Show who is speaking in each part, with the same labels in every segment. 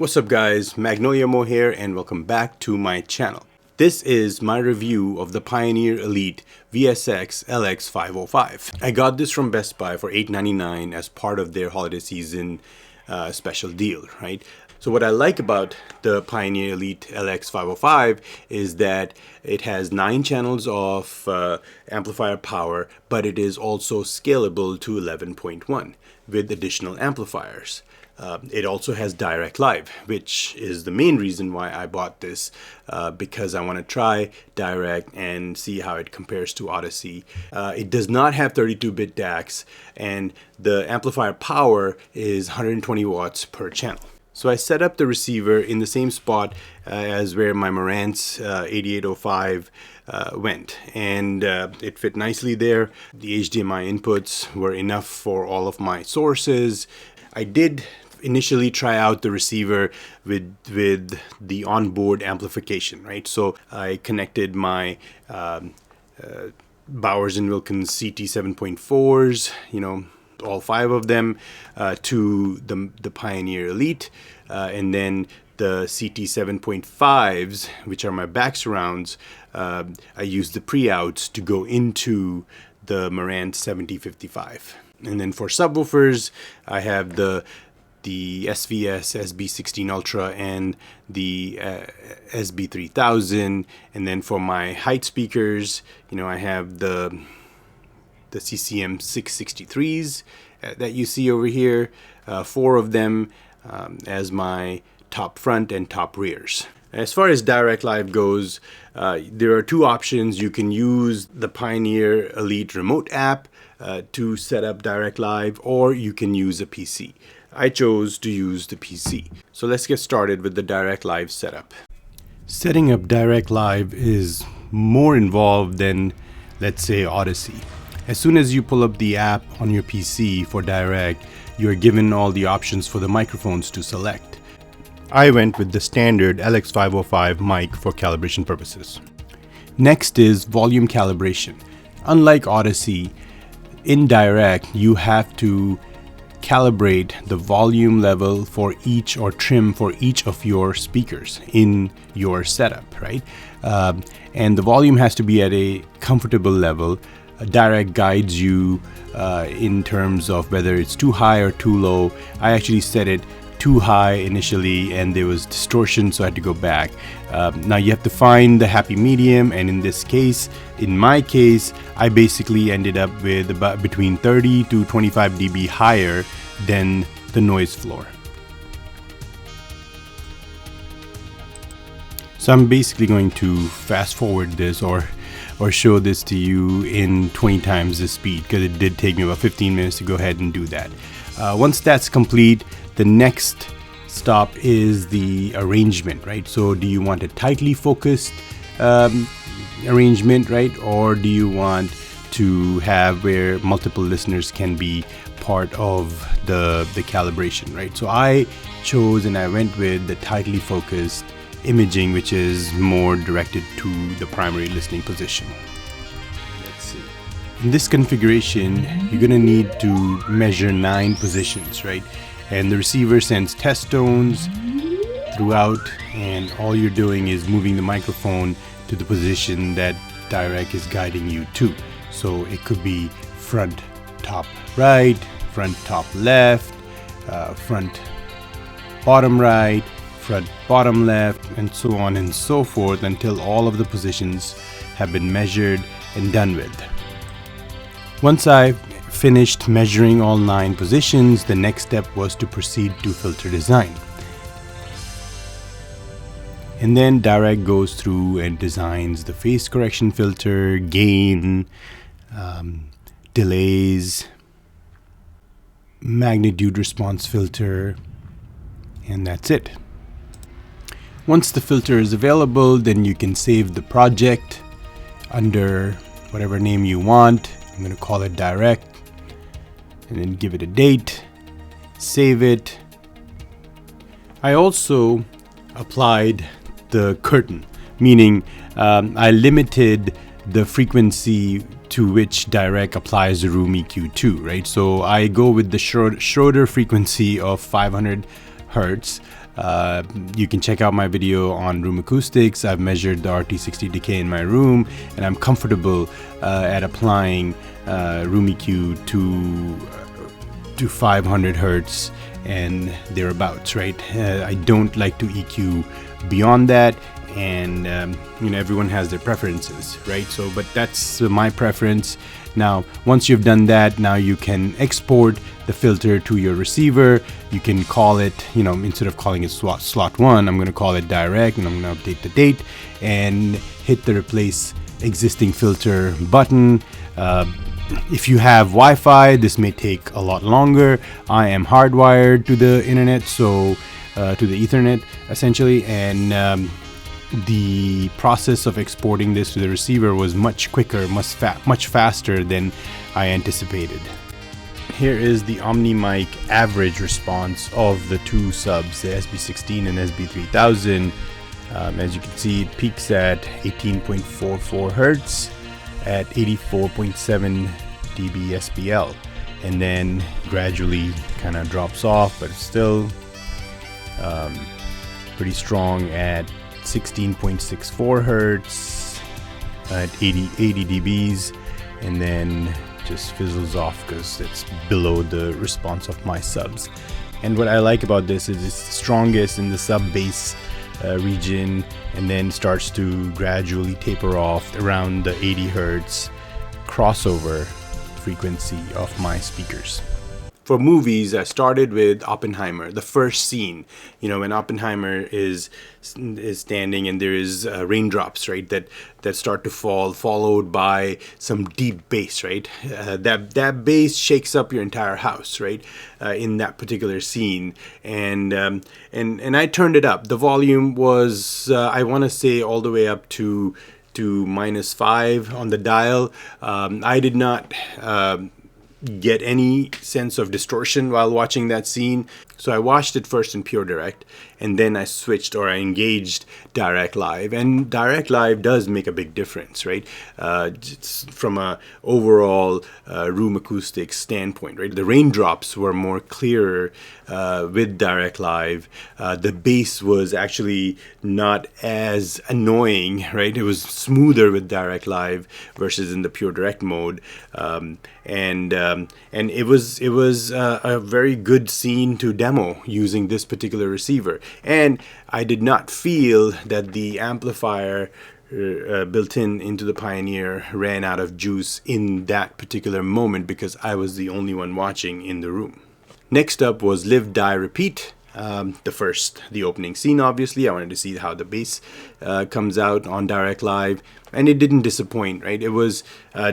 Speaker 1: What's up guys, Magnolia Mo here and welcome back to my channel. This is my review of the Pioneer Elite VSX-LX505. I got this from Best Buy for $8.99 as part of their holiday season special deal, right? So what I like about the Pioneer Elite LX505 is that it has 9 channels of amplifier power, but it is also scalable to 11.1 with additional amplifiers. It also has Dirac Live, which is the main reason why I bought this, because I want to try Dirac and see how it compares to Odyssey. It does not have 32-bit DACs, and the amplifier power is 120 watts per channel. So I set up the receiver in the same spot as where my Marantz 8805 went, and it fit nicely there. The HDMI inputs were enough for all of my sources. I did initially try out the receiver with the onboard amplification, right? So I connected my Bowers & Wilkins CT 7.4s, all 5 of them, to the Pioneer Elite, and then the CT 7.5s, which are my back surrounds. I used the pre-outs to go into the Marantz 7055. And then for subwoofers, I have the SVS SB16 Ultra and the SB3000, and then for my height speakers, I have the CCM 663s that you see over here, 4 of them as my top front and top rears. As far as Dirac Live goes, there are 2 options. You can use the Pioneer Elite remote app to set up Dirac Live, or you can use a PC. I chose to use the PC. So let's get started with the Dirac Live setup. Setting up Dirac Live is more involved than, let's say, Odyssey. As soon as you pull up the app on your PC for Dirac, you're given all the options for the microphones to select. I went with the standard LX505 mic for calibration purposes. Next is volume calibration. Unlike Odyssey, in Dirac you have to calibrate the volume level for each, or trim for each of your speakers in your setup, right? And the volume has to be at a comfortable level. Dirac guides you in terms of whether it's too high or too low. I actually set it too high initially and there was distortion, so I had to go back. Now you have to find the happy medium, and in my case, I basically ended up with about between 30 to 25 dB higher than the noise floor. So I'm basically going to fast forward this or show this to you in 20 times the speed, because it did take me about 15 minutes to go ahead and do that. Once that's complete, the next stop is the arrangement, right? So do you want a tightly focused arrangement, right? Or do you want to have where multiple listeners can be part of the calibration, right? So I chose and I went with the tightly focused imaging, which is more directed to the primary listening position. Let's see. In this configuration, you're gonna need to measure 9 positions, right? And the receiver sends test tones throughout, and all you're doing is moving the microphone to the position that Dirac is guiding you to. So it could be front top right, front top left, front bottom right, front bottom left, and so on and so forth until all of the positions have been measured and done with. Once I finished measuring all 9 positions, the next step was to proceed to filter design. And then Dirac goes through and designs the phase correction filter, gain, delays, magnitude response filter, and that's it. Once the filter is available, then you can save the project under whatever name you want. I'm going to call it Dirac, and then give it a date, save it. I also applied the curtain, meaning I limited the frequency to which Dirac applies the room EQ2, right? So I go with the Schroeder frequency of 500 Hertz, You can check out my video on room acoustics. I've measured the RT60 decay in my room, and I'm comfortable at applying room EQ to 500 hertz and thereabouts, right? I don't like to EQ beyond that, and everyone has their preferences, right? So, but that's my preference. Now, once you've done that, now you can export the filter to your receiver. You can call it, instead of calling it slot 1, I'm going to call it Dirac, and I'm going to update the date and hit the replace existing filter button. If you have Wi-Fi, this may take a lot longer. I am hardwired to the internet, so to the Ethernet essentially, and the process of exporting this to the receiver was much quicker, much faster than I anticipated. Here is the OmniMic average response of the two subs, the SB16 and SB3000. As you can see, it peaks at 18.44 Hertz at 84.7 dB SPL, and then gradually kind of drops off, but it's still pretty strong at 16.64 Hertz at 80 dBs, and then just fizzles off because it's below the response of my subs. And what I like about this is it's the strongest in the sub bass region, and then starts to gradually taper off around the 80 Hertz crossover frequency of my speakers. For movies, I started with Oppenheimer, the first scene. When Oppenheimer is standing and there is raindrops, right, that start to fall, followed by some deep bass, right? That bass shakes up your entire house, right? In that particular scene, and I turned it up. The volume was, I want to say, all the way up to -5 on the dial. I did not get any sense of distortion while watching that scene. So I watched it first in Pure Direct, and then I switched, or I engaged Dirac Live. And Dirac Live does make a big difference, right? From a overall room acoustics standpoint, right? The raindrops were more clearer with Dirac Live. The bass was actually not as annoying, right? It was smoother with Dirac Live versus in the Pure Direct mode, and it was a very good scene to demo using this particular receiver. And I did not feel that the amplifier built into the Pioneer ran out of juice in that particular moment, because I was the only one watching in the room. Next up was Live, Die, Repeat. The opening scene, obviously. I wanted to see how the bass comes out on Dirac Live, and it didn't disappoint, right? It was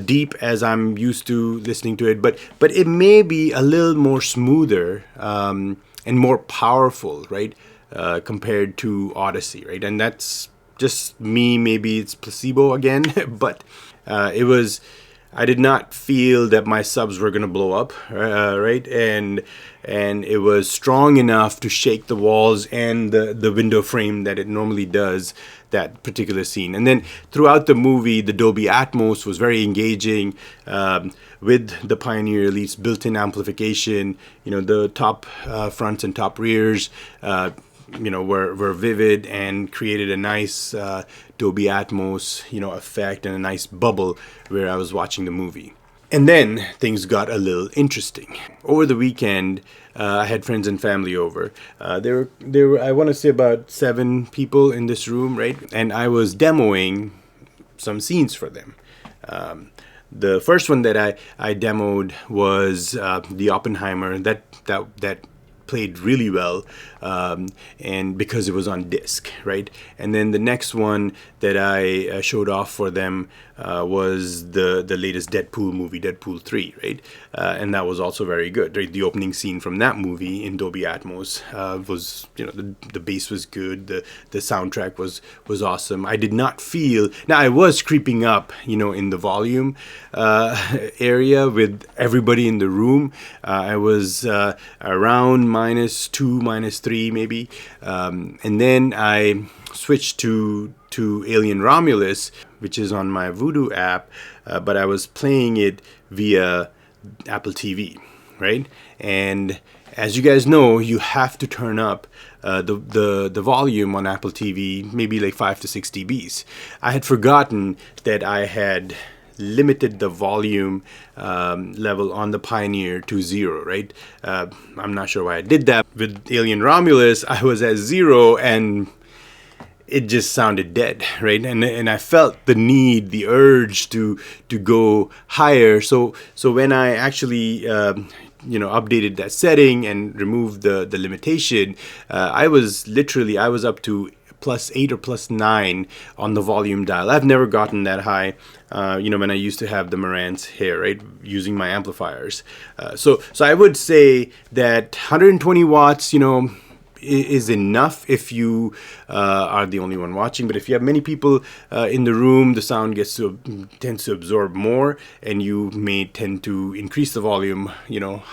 Speaker 1: deep as I'm used to listening to it, but it may be a little more smoother and more powerful, right? Compared to Odyssey, right? And that's just me. Maybe it's placebo again, but I did not feel that my subs were going to blow up, right? And it was strong enough to shake the walls and the window frame that it normally does, that particular scene. And then throughout the movie, the Dolby Atmos was very engaging with the Pioneer Elite's built-in amplification. The top fronts and top rears were vivid and created a nice Dolby Atmos, effect, and a nice bubble where I was watching the movie. And then things got a little interesting. Over the weekend, I had friends and family over. There were I want to say about 7 people in this room, right? And I was demoing some scenes for them. The first one that I demoed was the Oppenheimer that played really well, and because it was on disc, right? And then the next one that I showed off for them was the latest Deadpool movie, Deadpool 3, right? And that was also very good, right? The opening scene from that movie in Dolby Atmos was, the bass was good, the soundtrack was awesome. I did not feel, now I was creeping up, in the volume area with everybody in the room. I was around -2, -3 maybe, and then I switched to Alien Romulus, which is on my Voodoo app, but I was playing it via Apple TV, right? And as you guys know, you have to turn up the volume on Apple TV, maybe like 5 to 6 dBs. I had forgotten that I had limited the volume level on the Pioneer to 0, right? I'm not sure why I did that. With Alien Romulus, I was at 0 and it just sounded dead, right? And I felt the need, the urge to go higher. So when I actually updated that setting and removed the limitation, I was up to +8 or +9 on the volume dial. I've never gotten that high, when I used to have the Marantz here, right, using my amplifiers. So I would say that 120 watts, is enough if you are the only one watching. But if you have many people in the room, the sound tends to absorb more, and you may tend to increase the volume,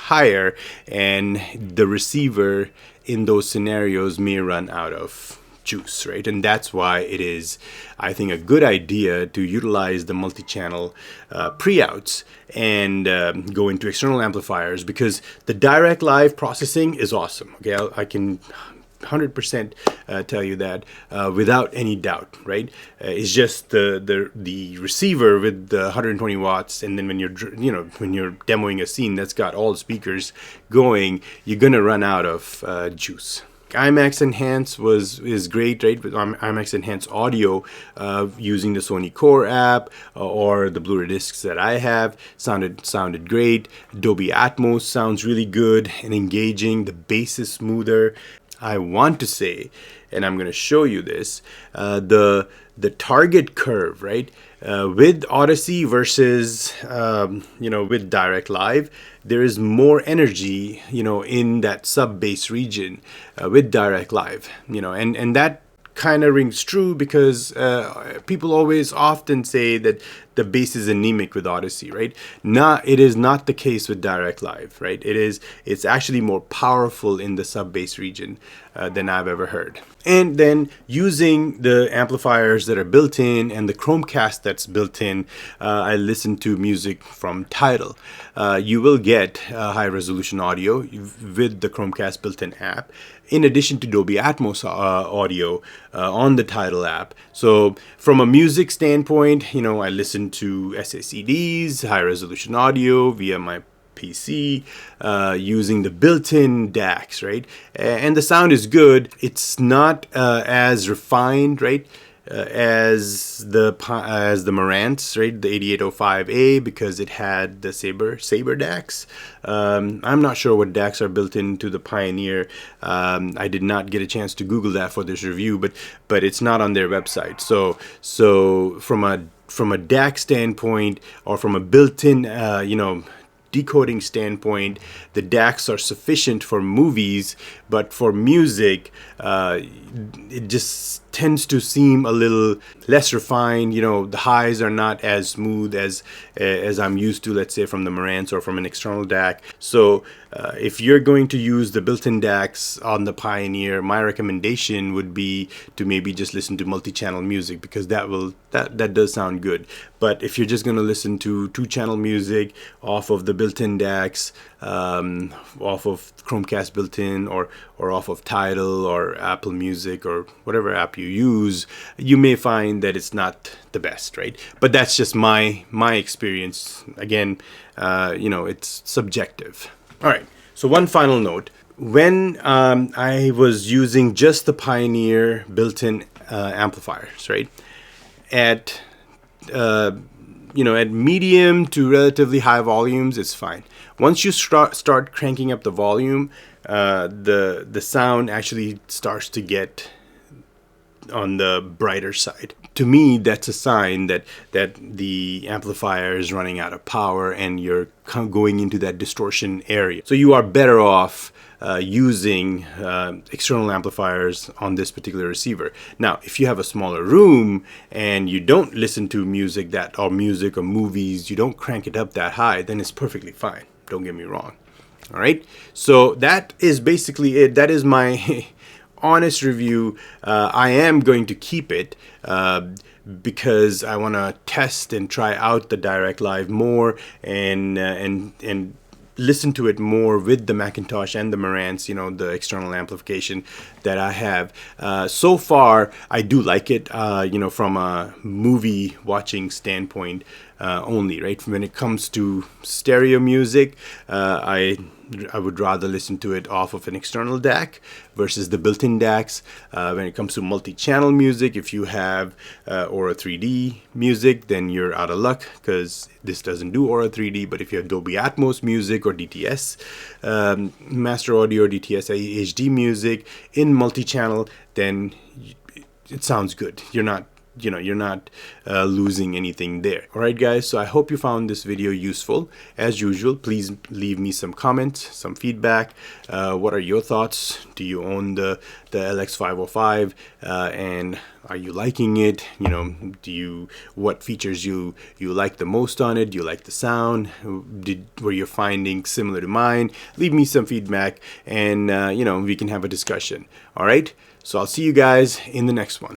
Speaker 1: higher, and the receiver in those scenarios may run out of juice, right? And that's why it is, I think, a good idea to utilize the multi-channel pre-outs and go into external amplifiers, because the Dirac live processing is awesome. Okay, I can 100% tell you that without any doubt, right? It's just the receiver with the 120 watts, and then when you're demoing a scene that's got all the speakers going, you're gonna run out of juice. IMAX Enhance is great, right? With IMAX Enhance audio, using the Sony Core app or the Blu-ray discs that I have, sounded great. Dolby Atmos sounds really good and engaging. The bass is smoother. I want to say, and I'm going to show you this, the target curve, right? With Odyssey versus with Dirac Live, there is more energy, in that sub-bass region with Dirac Live, and that kind of rings true, because people often say that the bass is anemic with Odyssey, right? It is not the case with Dirac Live, right? It's actually more powerful in the sub-bass region than I've ever heard. And then using the amplifiers that are built in and the Chromecast that's built in, I listen to music from Tidal. You will get high resolution audio with the Chromecast built-in app, in addition to Dolby Atmos audio on the Tidal app. So from a music standpoint, I listen to SACDs, high resolution audio via my PC, using the built-in DACs, right? And the sound is good. It's not as refined, right, as the Marantz, right, the 8805A, because it had the Saber DACs. I'm not sure what DACs are built into the Pioneer. I did not get a chance to Google that for this review, but it's not on their website. So from a DAC standpoint, or from a built-in decoding standpoint, the DACs are sufficient for movies, but for music, it just tends to seem a little less refined. The highs are not as smooth as I'm used to, let's say, from the Marantz or from an external DAC. So if you're going to use the built-in DACs on the Pioneer, my recommendation would be to maybe just listen to multi-channel music, because that does sound good. But if you're just going to listen to 2-channel music off of the built-in DACs, off of Chromecast built-in, or off of Tidal or Apple Music or whatever app you use, you may find that it's not the best, right? But that's just my experience. Again, it's subjective. All right, so one final note. When I was using just the Pioneer built-in amplifiers, right, at medium to relatively high volumes, it's fine. Once you start cranking up the volume, the sound actually starts to get on the brighter side. To me, that's a sign that the amplifier is running out of power and you're going into that distortion area. So you are better off using external amplifiers on this particular receiver. Now, if you have a smaller room and you don't listen to music or movies, you don't crank it up that high, then it's perfectly fine. Don't get me wrong. All right. So that is basically it. That is my honest review. I am going to keep it because I want to test and try out the Dirac Live more and listen to it more with the Macintosh and the Marantz, you know, the external amplification that I have. So far, I do like it, you know, from a movie watching standpoint only, right? When it comes to stereo music, I would rather listen to it off of an external DAC versus the built-in DACs. When it comes to multi-channel music, if you have Aura 3D music, then you're out of luck because this doesn't do Aura 3D. But if you have Dolby Atmos music or DTS, Master Audio or DTS HD music in multi-channel, then it sounds good. You're not losing anything there. All right, guys, so I hope you found this video useful. As usual, please leave me some comments, some feedback. What are your thoughts? Do you own the LX505 and are you liking it? You know, what features you like the most on it? Do you like the sound? Were you finding similar to mine? Leave me some feedback and you know, we can have a discussion. All right, so I'll see you guys in the next one.